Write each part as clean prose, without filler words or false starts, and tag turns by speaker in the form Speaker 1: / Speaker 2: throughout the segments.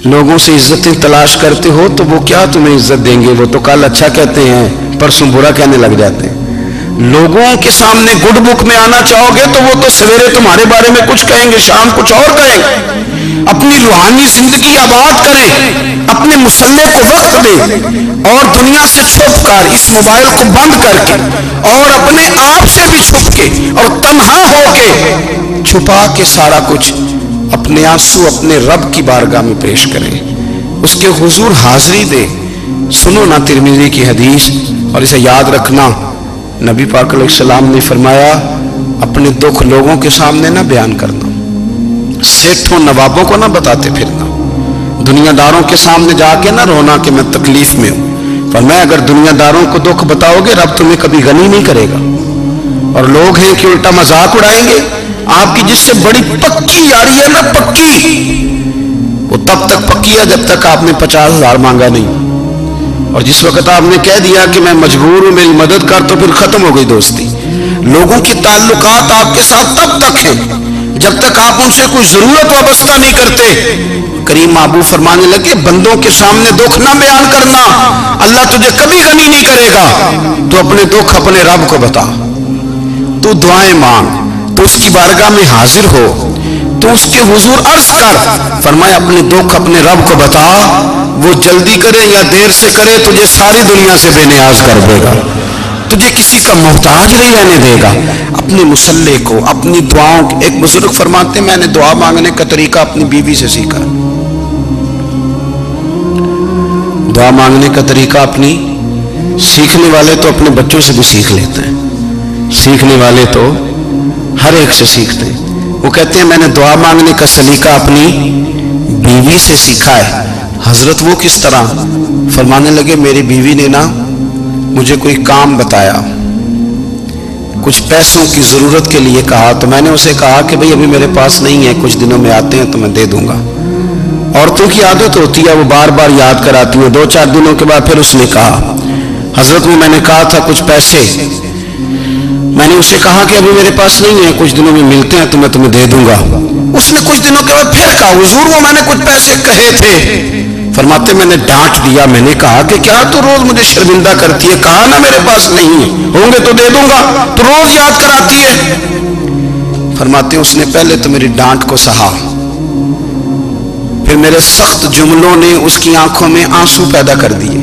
Speaker 1: لوگوں سے عزتیں تلاش کرتے ہو تو وہ کیا تمہیں عزت دیں گے؟ وہ تو کل اچھا کہتے ہیں پرسوں برا کہنے لگ جاتے ہیں۔ لوگوں کے سامنے گڈ بک میں آنا چاہو گے تو وہ تو سویرے تمہارے بارے میں کچھ کہیں گے، شام کچھ اور کہیں گے۔ اپنی روحانی زندگی آباد کریں، اپنے مسلح کو وقت دیں، اور دنیا سے چھپ کر اس موبائل کو بند کر کے اور اپنے آپ سے بھی چھپ کے اور تنہا ہو کے چھپا کے سارا کچھ اپنے آنسو اپنے رب کی بارگاہ میں پیش کریں، اس کے حضور حاضری دیں۔ سنو نا ترمذی کی حدیث، اور اسے یاد رکھنا، نبی پاک علیہ السلام نے فرمایا اپنے دکھ لوگوں کے سامنے نہ بیان کرنا، سیٹھوں نوابوں کو نہ بتاتے پھرنا، دنیا داروں کے سامنے جا کے نہ رونا کہ میں تکلیف میں ہوں۔ فرمایا اگر دنیا داروں کو دکھ بتاؤ گے رب تمہیں کبھی غنی نہیں کرے گا، اور لوگ ہیں کہ الٹا مذاق اڑائیں گے۔ آپ کی جس سے بڑی پکی یاری ہے نا، پکی، وہ تب تک پکی ہے جب تک آپ نے 50,000 مانگا نہیں، اور جس وقت آپ نے کہہ دیا کہ میں مجبور ہوں میری مدد کر، تو پھر ختم ہو گئی دوستی۔ لوگوں کی تعلقات آپ کے ساتھ تب تک ہیں جب تک آپ ان سے کوئی ضرورت وابستہ نہیں کرتے۔ کریم محبوب فرمانے لگے بندوں کے سامنے دکھ نہ بیان کرنا، اللہ تجھے کبھی غنی نہیں کرے گا۔ تو اپنے دکھ اپنے رب کو بتا، تو دعائیں مانگ، تو اس کی بارگاہ میں حاضر ہو، تو اس کے حضور عرض کر۔ فرمایا اپنے دکھ اپنے رب کو بتا، وہ جلدی کرے یا دیر سے کرے تجھے ساری دنیا سے بے نیاز کر دے گا، تجھے کسی کا محتاج نہیں رہنے دے گا۔ اپنے مسلح کو، اپنی دعاؤں، ایک بزرگ فرماتے ہیں میں نے دعا مانگنے کا طریقہ اپنی بیوی سے سیکھا، دعا مانگنے کا طریقہ اپنی، سیکھنے والے تو اپنے بچوں سے بھی سیکھ لیتے ہیں، سیکھنے والے تو ہر ایک سے سیکھتے ہیں۔ وہ کہتے ہیں میں نے دعا مانگنے کا سلیقہ اپنی بیوی سے سیکھا ہے۔ حضرت وہ کس طرح؟ فرمانے لگے میری بیوی نے نا مجھے کوئی کام بتایا، کچھ پیسوں کی ضرورت کے لیے کہا، تو میں نے اسے کہا کہ بھئی ابھی میرے پاس نہیں ہے، کچھ دنوں میں آتے ہیں تو میں دے دوں گا۔ عورتوں کی عادت ہوتی ہے وہ بار بار یاد کراتی ہیں، 2-4 دنوں کے بعد پھر اس نے کہا حضرت وہ میں نے کہا تھا کچھ پیسے، میں نے اسے کہا کہ ابھی میرے پاس نہیں ہے، کچھ دنوں میں ملتے ہیں تو میں تمہیں دے دوں گا۔ اس نے کچھ دنوں کے بعد پھر کہا حضور وہ میں نے کچھ پیسے کہے تھے۔ فرماتے میں نے ڈانٹ دیا، میں نے کہا کہ کیا تو روز مجھے شرمندہ کرتی ہے، کہا نا میرے پاس نہیں ہے، ہوں گے تو دے دوں گا، تو روز یاد کراتی ہے۔ فرماتے ہیں اس نے پہلے تو میری ڈانٹ کو سہا، پھر میرے سخت جملوں نے اس کی آنکھوں میں آنسو پیدا کر دیے،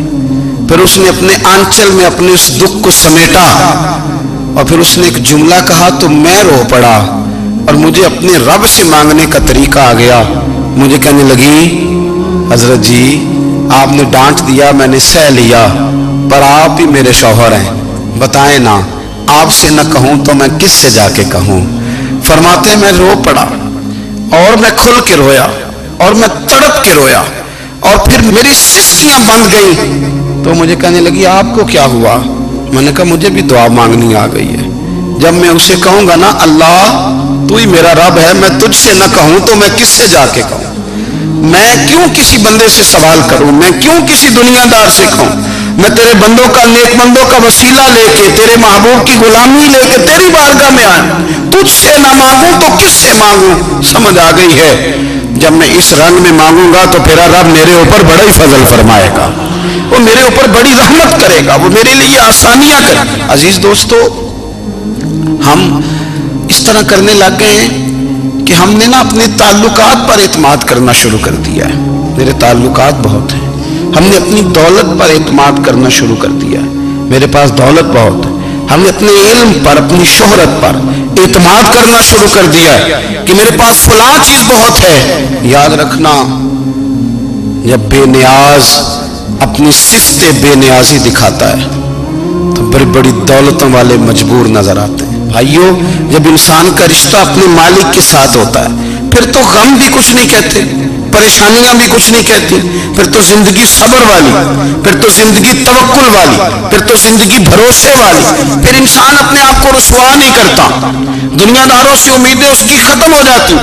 Speaker 1: پھر اس نے اپنے آنچل میں اپنے اس دکھ کو سمیٹا، اور پھر اس نے ایک جملہ کہا تو میں رو پڑا، اور مجھے اپنے رب سے مانگنے کا طریقہ آ گیا۔ مجھے کہنے لگی حضرت جی آپ نے ڈانٹ دیا میں نے سہ لیا، پر آپ ہی میرے شوہر ہیں، بتائیں نا آپ سے نہ کہوں تو میں کس سے جا کے کہوں۔ فرماتے میں رو پڑا، اور میں کھل کے رویا، اور میں تڑپ کے رویا، اور پھر میری سسکیاں بند گئیں۔ تو مجھے کہنے لگی آپ کو کیا ہوا؟ میں نے کہا مجھے بھی دعا مانگنی آ گئی ہے، جب میں اسے کہوں گا نا اللہ تو ہی میرا رب ہے، میں تجھ سے نہ کہوں تو میں کس سے جا کے کہوں؟ میں کیوں کسی بندے سے سوال کروں؟ میں کیوں کسی دنیا دار سے کہوں؟ میں تیرے بندوں کا، نیک بندوں کا وسیلہ لے کے، تیرے محبوب کی غلامی لے کے تیری بارگاہ میں آیا، تجھ سے نہ مانگوں تو کس سے مانگوں؟ سمجھ آ گئی ہے، جب میں اس رنگ میں مانگوں گا تو پھر رب میرے اوپر بڑا ہی فضل فرمائے گا، وہ میرے اوپر بڑی رحمت کرے گا، وہ میرے لیے آسانیاں کرے گا۔ عزیز دوستو ہم اس طرح کرنے لگ گئے ہیں کہ ہم نے نا اپنے تعلقات پر اعتماد کرنا شروع کر دیا ہے۔ میرے تعلقات بہت ہیں، ہم نے اپنی دولت پر اعتماد کرنا شروع کر دیا ہے، میرے پاس دولت بہت ہے۔ ہم نے اپنے علم پر، اپنی شہرت پر اعتماد کرنا شروع کر دیا ہے کہ میرے پاس فلاں چیز بہت ہے۔ یاد رکھنا جب بے نیاز اپنی صفت بے نیازی دکھاتا ہے تو بڑی بڑی دولتوں والے مجبور نظر آتے ہیں۔ بھائیو جب انسان کا رشتہ اپنے مالک کے ساتھ ہوتا ہے پھر تو غم بھی کچھ نہیں کہتے، پریشانیاں بھی کچھ نہیں کہتی، پھر تو زندگی صبر والی، پھر تو زندگی توکل والی، پھر تو زندگی بھروسے والی، پھر انسان اپنے آپ کو رسوا نہیں کرتا، دنیا داروں سے امیدیں اس کی ختم ہو جاتی،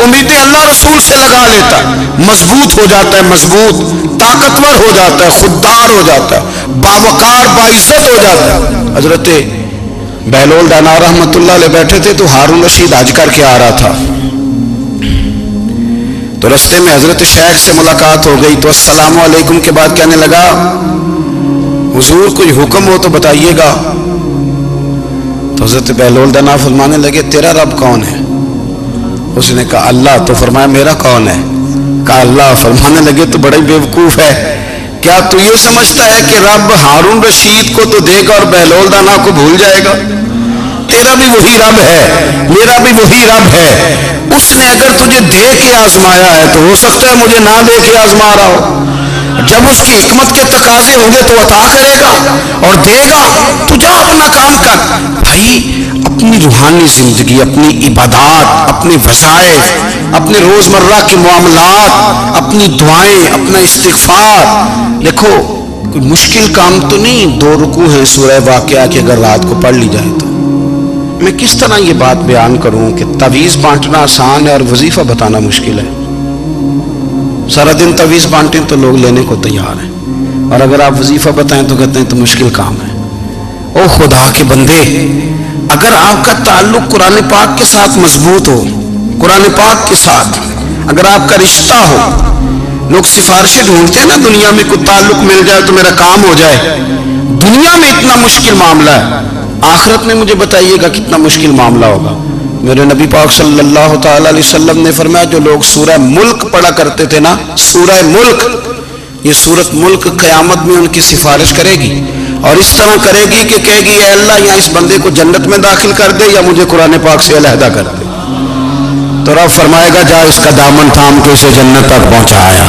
Speaker 1: امیدیں اللہ رسول سے لگا لیتا ہے، مضبوط ہو جاتا ہے، مضبوط طاقتور ہو جاتا ہے، خوددار ہو جاتا ہے، باوقار باعزت ہو جاتا ہے۔ حضرت بہلول دانا رحمت اللہ علیہ بیٹھے تھے تو ہارون رشید حج کر کے آ رہا تھا، تو رستے میں حضرت شیخ سے ملاقات ہو گئی تو السلام علیکم کے بعد کہنے لگا حضور کوئی حکم ہو تو بتائیے گا. تو حضرت بہلول دنا فرمانے لگے تیرا رب کون ہے؟ اس نے کہا اللہ. تو فرمایا میرا کون ہے؟ کہا اللہ. فرمانے لگے تو بڑا ہی بیوقوف ہے, کیا تو یہ سمجھتا ہے کہ رب ہارون رشید کو تو دے گا اور بہلول دانا کو بھول جائے گا؟ تیرا بھی وہی رب ہے, میرا بھی وہی رب ہے. اس نے اگر تجھے دے کے آزمایا ہے تو ہو سکتا ہے مجھے نہ دے کے آزما رہا ہو. جب اس کی حکمت کے تقاضے ہوں گے تو عطا کرے گا اور دے گا. تو جا اپنا کام کر. بھائی اپنی روحانی زندگی, اپنی عبادات, اپنے وظائف, اپنے روزمرہ کے معاملات, اپنی دعائیں, اپنا استغفار. دیکھو کوئی مشکل کام تو نہیں, 2 رکوع ہیں سورہ واقعہ کہ اگر رات کو پڑھ لی جائے تو. میں کس طرح یہ بات بیان کروں کہ تعویذ بانٹنا آسان ہے اور وظیفہ بتانا مشکل ہے. سارا دن تعویذ بانٹیں تو لوگ لینے کو تیار ہیں, اور اگر آپ وظیفہ بتائیں تو کہتے ہیں تو مشکل کام ہے. او خدا کے بندے, اگر آپ کا تعلق قرآن پاک کے ساتھ مضبوط ہو, قرآن پاک کے ساتھ اگر آپ کا رشتہ ہو, لوگ سفارشیں ڈھونڈتے ہیں نا دنیا میں, کوئی تعلق مل جائے تو میرا کام ہو جائے. دنیا میں اتنا مشکل معاملہ ہے, آخرت میں مجھے بتائیے گا کتنا مشکل معاملہ ہوگا. میرے نبی پاک صلی اللہ تعالی علیہ وسلم نے فرمایا جو لوگ سورہ ملک پڑھا کرتے تھے نا, سورہ ملک, یہ سورت ملک قیامت میں ان کی سفارش کرے گی, اور اس طرح کرے گی کہ کہے گی اے اللہ یا اس بندے کو جنت میں داخل کر دے یا مجھے قرآن پاک سے علیحدہ کر دے. تو رب فرمائے گا جا اس کا دامن تھام کے اسے جنت تک پہنچایا.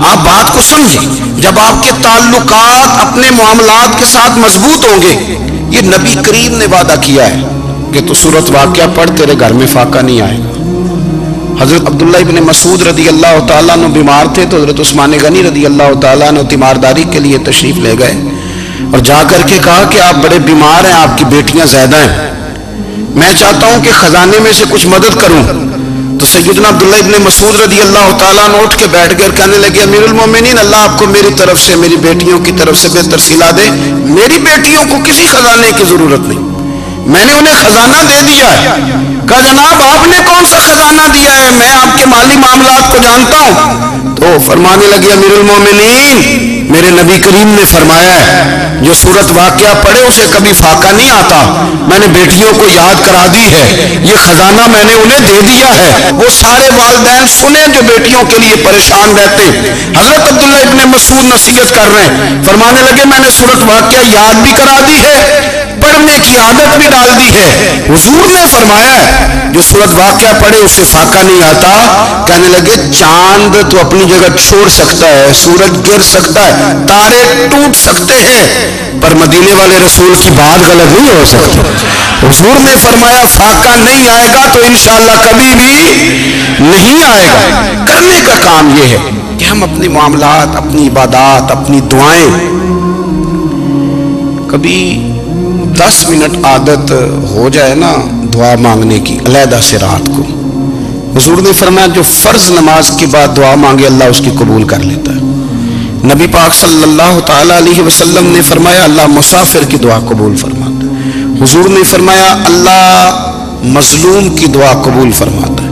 Speaker 1: آپ بات کو سمجھیں, جب آپ کے تعلقات اپنے معاملات کے ساتھ مضبوط ہوں گے, یہ نبی کریم نے وعدہ کیا ہے کہ تو سورت واقعہ پڑھ تیرے گھر میں فاقہ نہیں آئے گا. حضرت عبداللہ ابن مسعود رضی اللہ تعالیٰ عنہ بیمار تھے تو حضرت عثمان غنی رضی اللہ تعالیٰ عنہ تیمارداری کے لیے تشریف لے گئے اور جا کر کے کہا کہ آپ بڑے بیمار ہیں, آپ کی بیٹیاں زیادہ ہیں, میں چاہتا ہوں کہ خزانے میں سے کچھ مدد کروں. تو سیدنا عبداللہ ابن مسعود رضی اللہ تعالیٰ عنہ اٹھ کے بیٹھ گئے اور کہنے لگے امیر المومنین اللہ آپ کو میری طرف سے, میری بیٹیوں کی طرف سے بہتر صلہ دے. میری بیٹیوں کو کسی خزانے کی ضرورت نہیں, میں نے انہیں خزانہ دے دیا ہے. کہا جناب آپ نے کون سا خزانہ دیا ہے, میں آپ کے مالی معاملات کو جانتا ہوں. تو فرمانے لگے امیر المومنین میرے نبی کریم نے فرمایا ہے جو سورت واقعہ پڑھے اسے کبھی فاقہ نہیں آتا, میں نے بیٹیوں کو یاد کرا دی ہے, یہ خزانہ میں نے انہیں دے دیا ہے. وہ سارے والدین سنیں جو بیٹیوں کے لیے پریشان رہتے. حضرت عبداللہ ابن مسعود نصیحت کر رہے ہیں, فرمانے لگے میں نے سورت واقعہ یاد بھی کرا دی ہے, پڑھنے کی عادت بھی ڈال دی ہے. حضور نے فرمایا ہے جو سورت واقعہ پڑھے اسے فاقہ نہیں آتا. کہنے لگے چاند تو اپنی جگہ چھوڑ سکتا ہے, سورج گر سکتا ہے, تارے ٹوٹ سکتے ہیں, پر مدینے والے رسول کی بات غلط نہیں ہو سکتی. حضور نے فرمایا فاقہ نہیں آئے گا تو انشاءاللہ کبھی بھی نہیں آئے گا. کرنے کا کام یہ ہے کہ ہم اپنے معاملات, اپنی عبادات, اپنی دعائیں کبھی 10 منٹ عادت ہو جائے نا دعا مانگنے کی علیحدہ سے رات کو. حضور نے فرمایا جو فرض نماز کے بعد دعا مانگے اللہ اس کی قبول کر لیتا ہے. نبی پاک صلی اللہ تعالی علیہ وسلم نے فرمایا اللہ مسافر کی دعا قبول فرماتا ہے. حضور نے فرمایا اللہ مظلوم کی دعا قبول فرماتا ہے.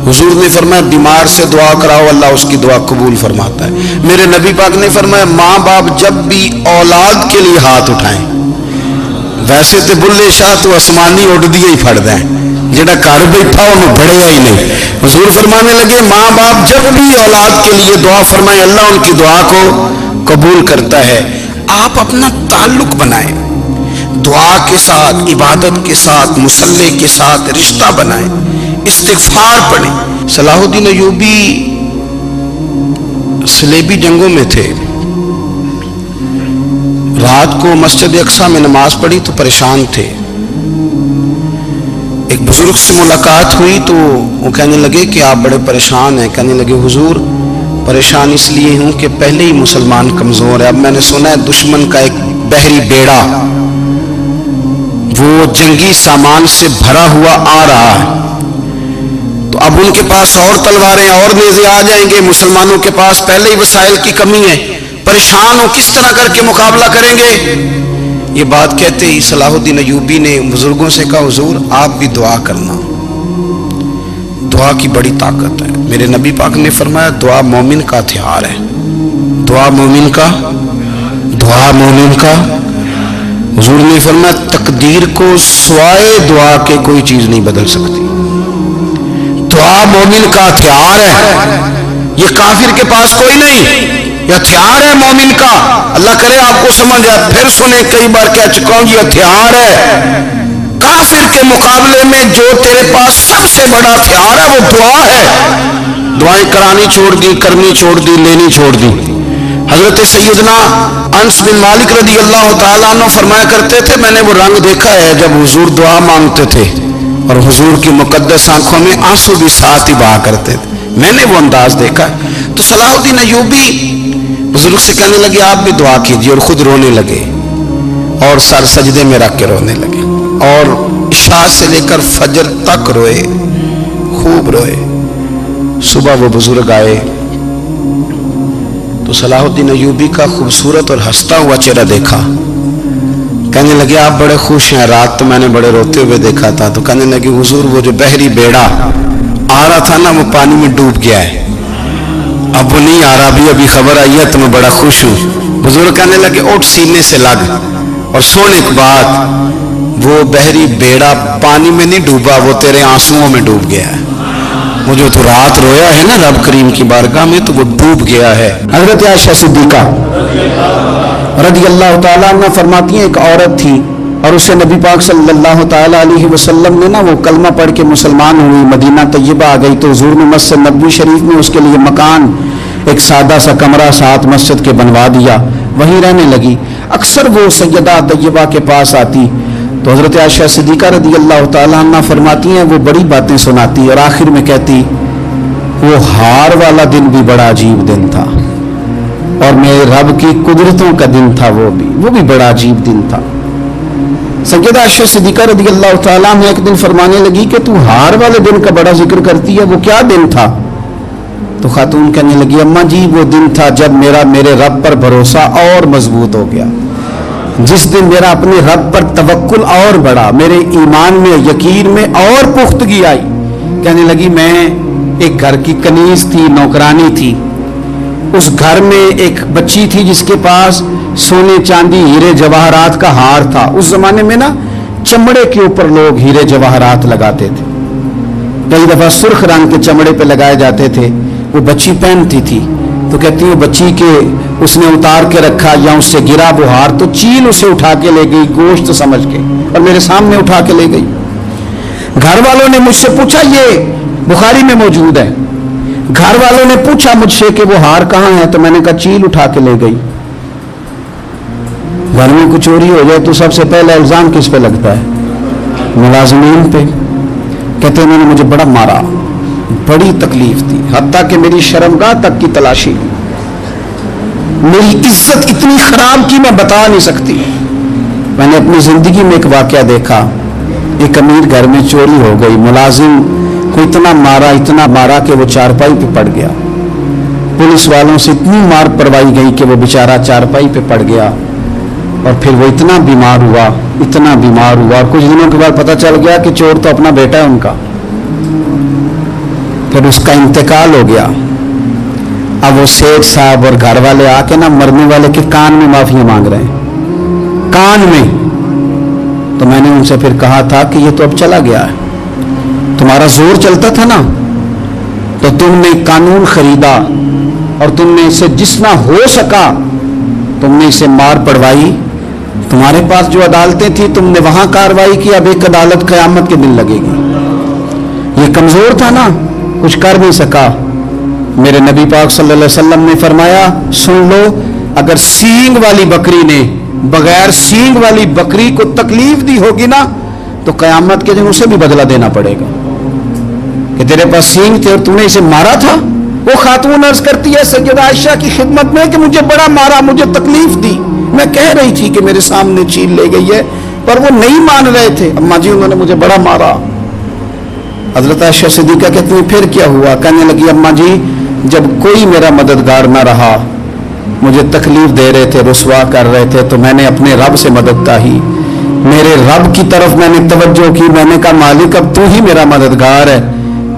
Speaker 1: حضور نے فرمایا بیمار سے دعا کراؤ اللہ اس کی دعا قبول فرماتا ہے. میرے نبی پاک نے فرمایا ماں باپ جب بھی اولاد کے لیے ہاتھ اٹھائیں, ویسے تو بلے شاہ تو آسمانی اڑ دیے ہی پھڑ دیں, جڑا گھر بیٹھا انہوں بڑھیا ہی نہیں. حضور فرمانے لگے ماں باپ جب بھی اولاد کے لیے دعا فرمائیں اللہ ان کی دعا کو قبول کرتا ہے. آپ اپنا تعلق بنائیں, دعا کے ساتھ, عبادت کے ساتھ, مصلی کے ساتھ رشتہ بنائیں, استغفار پڑھیں. صلاح الدین ایوبی صلیبی جنگوں میں تھے, رات کو مسجد اقصی میں نماز پڑھی تو پریشان تھے. ایک بزرگ سے ملاقات ہوئی تو وہ کہنے لگے کہ آپ بڑے پریشان ہیں. کہنے لگے حضور پریشان اس لیے ہوں کہ پہلے ہی مسلمان کمزور ہے, اب میں نے سنا ہے دشمن کا ایک بحری بیڑا وہ جنگی سامان سے بھرا ہوا آ رہا ہے, تو اب ان کے پاس اور تلواریں اور نیزے آ جائیں گے, مسلمانوں کے پاس پہلے ہی وسائل کی کمی ہے, پریشان ہو کس طرح کر کے مقابلہ کریں گے. یہ بات کہتے ہی صلاح الدین ایوبی نے بزرگوں سے کہا حضور آپ بھی دعا کرنا, دعا کی بڑی طاقت ہے. میرے نبی پاک نے فرمایا دعا مومن کا ہتھیار ہے. دعا مومن کا حضور نے فرمایا تقدیر کو سوائے دعا کے کوئی چیز نہیں بدل سکتی. دعا مومن کا ہتھیار ہے. یہ کافر کے پاس کوئی نہیں، یہ ہتھیار ہے مومن کا. اللہ کرے آپ کو سمجھ آئے. پھر سنیں، کئی بار کہہ چکا ہوں یہ ہتھیار ہے. کافر کے مقابلے میں جو تیرے پاس سب سے بڑا ہتھیار ہے وہ دعا ہے. دعائیں کرانی چھوڑ دی، کرنی چھوڑ دی، لینی چھوڑ دی. حضرت سیدنا انس بن مالک رضی اللہ تعالیٰ عنہ فرمایا کرتے تھے میں نے وہ رنگ دیکھا ہے جب حضور دعا مانگتے تھے اور حضور کی مقدس آنکھوں میں آنسو بھی ساتھ ہی بہا کرتے تھے. میں نے وہ انداز دیکھا. تو صلاح الدین ایوبی بزرگ سے کہنے لگے آپ بھی دعا کیجیے، اور خود رونے لگے اور سر سجدے میں رکھ کے رونے لگے اور عشاء سے لے کر فجر تک روئے، خوب روئے. صبح وہ بزرگ آئے تو صلاح الدین ایوبی کا خوبصورت اور ہنستا ہوا چہرہ دیکھا. کہنے لگے آپ بڑے خوش ہیں، رات تو میں نے بڑے روتے ہوئے دیکھا تھا. تو کہنے لگے حضور وہ جو بحری بیڑا آ رہا تھا نا وہ پانی میں ڈوب گیا ہے، اب وہ نہیں آ رہا. ابھی خبر آئی ہے تو میں بڑا خوش ہوں. بزرگ کہنے لگے اٹھ سینے سے لگ اور سن ایک بات، وہ بحری بیڑا پانی میں نہیں ڈوبا، وہ تیرے آنسوؤں میں ڈوب گیا ہے. وہ جو تو رات رویا ہے نا رب کریم کی بارگاہ میں تو وہ ڈوب گیا ہے. حضرت عائشہ صدیقہ رضی اللہ تعالیٰ عنہ فرماتی ہیں ایک عورت تھی اور اسے نبی پاک صلی اللہ تعالیٰ علیہ وسلم نے نا وہ کلمہ پڑھ کے مسلمان ہوئی، مدینہ طیبہ آ گئی تو حضور نے مسجد نبوی شریف میں اس کے لیے مکان، ایک سادہ سا کمرہ ساتھ مسجد کے بنوا دیا، وہیں رہنے لگی. اکثر وہ سیدہ طیبہ کے پاس آتی تو حضرت عائشہ صدیقہ رضی اللہ تعالیٰ عنہ فرماتی ہیں وہ بڑی باتیں سناتی اور آخر میں کہتی وہ ہار والا دن بھی بڑا عجیب دن تھا اور میرے رب کی قدرتوں کا دن تھا، وہ بھی بڑا عجیب دن تھا. سیدہ عائشہ صدیقہ رضی اللہ تعالیٰ عنہ ایک دن فرمانے لگی کہ تو ہار والے دن کا بڑا ذکر کرتی ہے، وہ کیا دن تھا؟ تو خاتون کہنے لگی اماں جی وہ دن تھا جب میرے رب پر بھروسہ اور مضبوط ہو گیا، جس دن میرا اپنے رب پر توکل اور بڑھا، میرے ایمان میں یقین میں اور پختگی آئی. کہنے لگی میں ایک گھر کی کنیز تھی، نوکرانی تھی. اس گھر میں ایک بچی تھی جس کے پاس سونے چاندی ہیرے جواہرات کا ہار تھا. اس زمانے میں نا چمڑے کے اوپر لوگ ہیرے جواہرات لگاتے تھے، کئی دفعہ سرخ رنگ کے چمڑے پہ لگائے جاتے تھے. وہ بچی پہنتی تھی تو کہتی ہے بچی کے اس نے اتار کے رکھا یا اس سے گرا وہ ہار تو چیل اسے اٹھا کے لے گئی گوشت سمجھ کے اور میرے سامنے اٹھا کے لے گئی. گھر والوں نے مجھ سے پوچھا، یہ بخاری میں موجود ہے، گھر والوں نے پوچھا مجھ سے کہ وہ ہار کہاں ہے تو میں نے کہا چیل اٹھا کے لے گئی. گھر میں کچھ چوری ہو جائے تو سب سے پہلا الزام کس پہ لگتا ہے؟ ملازمین پہ. کہتے انہوں نے مجھے بڑا مارا، بڑی تکلیف تھی، حتیٰ کہ میری شرمگاہ تک کی تلاشی، میری عزت اتنی خراب کی میں بتا نہیں سکتی. میں نے اپنی زندگی میں ایک واقعہ دیکھا، ایک امیر گھر میں چوری ہو گئی، ملازم کو اتنا مارا کہ وہ چارپائی پہ پڑ گیا. پولیس والوں سے اتنی مار پروائی گئی کہ وہ بیچارہ چارپائی پہ پڑ گیا اور پھر وہ اتنا بیمار ہوا اور کچھ دنوں کے بعد پتہ چل گیا کہ چور تو اپنا بیٹا ہے ان کا. پھر اس کا انتقال ہو گیا. اب وہ سیٹھ صاحب اور گھر والے آ کے نا مرنے والے کے کان میں معافی مانگ رہے ہیں، کان میں. تو میں نے ان سے پھر کہا تھا کہ یہ تو اب چلا گیا ہے، تمہارا زور چلتا تھا نا تو تم نے قانون خریدا اور تم نے اسے جتنا ہو سکا تم نے اسے مار پڑوائی. تمہارے پاس جو عدالتیں تھیں تم نے وہاں کاروائی کی، اب ایک عدالت قیامت کے دن لگے گی. یہ کمزور تھا نا، کچھ کر نہیں سکا. میرے نبی پاک صلی اللہ علیہ وسلم نے فرمایا سن لو، اگر سینگ والی بکری نے بغیر سینگ والی بکری کو تکلیف دی ہوگی نا تو قیامت کے دن اسے بھی بدلہ دینا پڑے گا کہ تیرے پاس سینگ تھے اور تو نے اسے مارا تھا. وہ خاتون عرض کرتی ہے سیدہ عائشہ کی خدمت میں کہ مجھے بڑا مارا، مجھے تکلیف دی. میں کہہ رہی تھی کہ میرے سامنے چیل لے گئی ہے پر وہ نہیں مان رہے تھے. اماں جی انہوں نے مجھے بڑا مارا. حضرت عائشہ صدیقہ کہتی ہیں پھر کیا ہوا؟ کہنے لگی اماں جی جب کوئی میرا مددگار نہ رہا، مجھے تکلیف دے رہے تھے، رسوا کر رہے تھے، تو میں نے اپنے رب سے مدد چاہی، میرے رب کی طرف میں نے توجہ کی. میں نے کہا مالک اب تو ہی میرا مددگار ہے.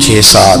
Speaker 1: 6-7,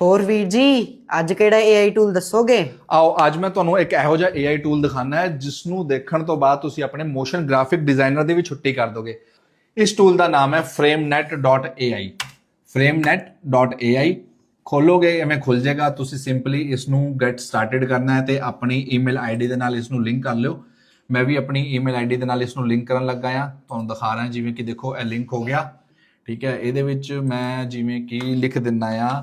Speaker 2: ਹੋਰ ਵੀਰ ਜੀ ਅੱਜ ਕਿਹੜਾ AI ਟੂਲ ਦੱਸੋਗੇ?
Speaker 3: ਆਓ ਅੱਜ ਮੈਂ ਤੁਹਾਨੂੰ ਇੱਕ ਇਹੋ ਜਿਹਾ AI ਟੂਲ ਦਿਖਾਣਾ ਹੈ ਜਿਸ ਨੂੰ ਦੇਖਣ ਤੋਂ ਬਾਅਦ ਤੁਸੀਂ ਆਪਣੇ ਮੋਸ਼ਨ ਗ੍ਰਾਫਿਕ ਡਿਜ਼ਾਈਨਰ ਦੀ ਵੀ ਛੁੱਟੀ ਕਰ ਦੋਗੇ। ਇਸ ਟੂਲ ਦਾ ਨਾਮ ਹੈ framenet.ai। framenet.ai ਖੋਲੋਗੇ ਐਵੇਂ ਖੁੱਲ ਜਾਏਗਾ। ਤੁਸੀਂ ਸਿੰਪਲੀ ਇਸ ਨੂੰ ਗੈਟ ਸਟਾਰਟਡ ਕਰਨਾ ਹੈ ਤੇ ਆਪਣੀ ਈਮੇਲ ਆਈਡੀ ਦੇ ਨਾਲ ਇਸ ਨੂੰ ਲਿੰਕ ਕਰ ਲਿਓ। ਮੈਂ ਵੀ ਆਪਣੀ ਈਮੇਲ ਆਈਡੀ ਦੇ ਨਾਲ ਇਸ ਨੂੰ ਲਿੰਕ ਕਰਨ ਲੱਗਾ ਆ, ਤੁਹਾਨੂੰ ਦਿਖਾ ਰਿਹਾ ਜਿਵੇਂ ਕਿ ਦੇਖੋ ਇਹ ਲਿੰਕ ਹੋ ਗਿਆ, ਠੀਕ ਹੈ। ਇਹਦੇ ਵਿੱਚ ਮੈਂ ਜਿਵੇਂ ਕਿ ਲਿਖ ਦਿੰਦਾ ਆ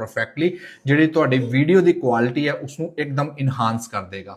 Speaker 3: ਪਰਫੈਕਟਲੀ, ਜਿਹੜੀ ਤੁਹਾਡੀ ਵੀਡੀਓ ਦੀ ਕੁਆਲਿਟੀ ਹੈ ਉਸ ਨੂੰ ਇੱਕਦਮ ਇਨਹਾਂਸ ਕਰ ਦੇਗਾ।